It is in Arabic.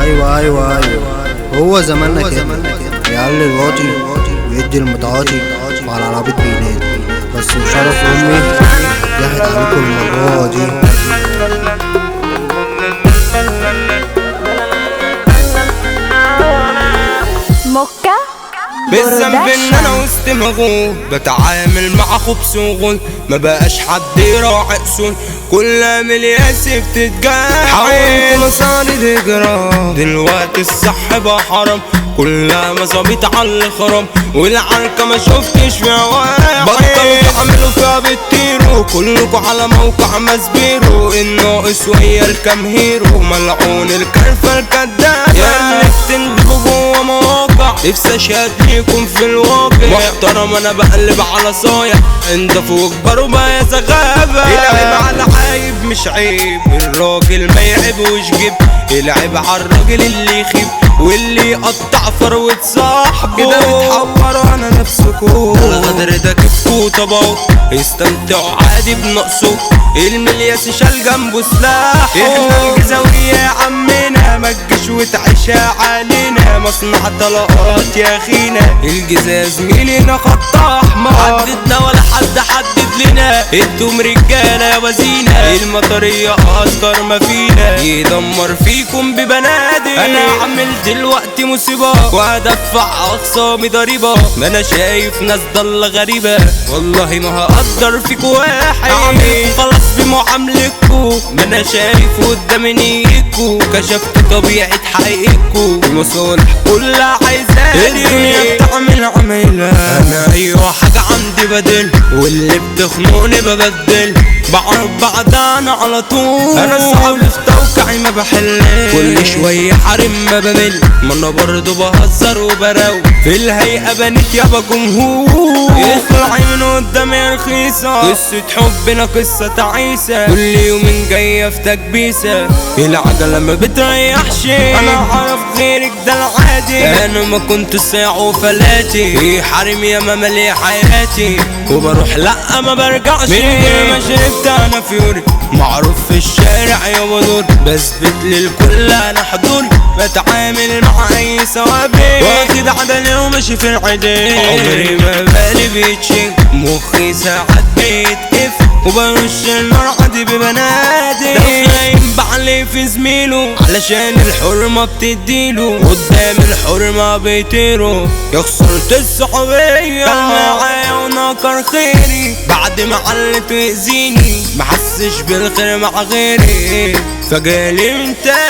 ايوه ايوه ايوه، هو زماننا كده يعلي الواطي ويدي المتعاطي وعلى العبيط بينادي. بس بشرف امي جاحد عليكم المرة دي. مكة بالذنب ان انا وسط مغول بتعامل مع خبز وغل، ما بقاش حد يراعي اصول، كل ملياسي بتتجاهل. حولت مصاري الهجرة دلوقتي الصح بقى حرام، كلها مظابيط على الخرام، والعركة ما شفتش فيها واحد. بطلوا تعملوا فيها بتطيروا، كلكوا على موقع مسبيرو، الناقص وهي الكام هيرو، ملعون الكرفة الكداب يا اللي بتندبوا جوا مواقع. نفسي اشهد ليكم في الواقع محترم، انا بقلب على صايع، انت فوق كبر وبقى يا زغابة. العيب على عايب مش عيب، الراجل ما يعيبوش جيب، العيب على الراجل اللي يخيب واللي يقطع فروة صاحبه. كده بتحوروا على نفسكوا، الغدر ده كفكوا طبعوا، استمتعوا عادي بنقصه، الملياس شال جنبه سلاحه. احنا الجزاوية يا عمنا، ما تجيش وتعيشها علينا، مصنع طلقات يا اخينا، الجزا زميلنا خط احمر، حددنا ولا حد حدد لنا، انتم رجاله يا وزينه، المطريه اصغر ما فينا، يدمر فيكم ببنادق. انا عامل دلوقتي مصيبه وهدفع اخصامي ضريبه، ما انا شايف ناس ضله غريبه، والله ما هقدر فيكوا واحد، عامل خلاص بمعاملتكوا، ما انا شايف قدامي نيتكوا، كشفت طبيعه حقيقتكوا، المصالح كلها عايزاني، الدنيا بتعمل عميلة، انا ايوه حاجه عندي بدل، واللي بتخنقني ببدل، بعرف بعدانا على طول، انا صعب في توقعي ما بحل، كل شويه حرم ما بمل، ما انا برضه بهزر وبراوي، في الهيئه بنت يابا جمهور، اطلعي من قدامي رخيصه، قصه حبنا قصه تعيسه، كل يوم جايه في تكبيسه، العجله ما بتريحش، انا اعرف غيرك ده العادي، انا ما كنت ساعه وفلاتي، في حريم يا مالي حياتي، وبروح لا ما برجعش، من غير ما شربت انا فيوري، معروف في الشارع يا ودور، بثبت للكل انا حضوري، بتعامل مع اي سوابق، واخد عدلي وماشي في العدل، عمري ما بالي بيتشيك، مخي ساعات بيتقف، وبرش النار عادي ببنادق، ده خايم بعلي في زميله، علشان الحرمة بتديله، قدام الحرمة بيطيروا، يا خسرت الصحوبية، كان معايا ونكر خيري، بعد ما علت ويأذيني، محسش بالخير مع غيري، فجالي من تاني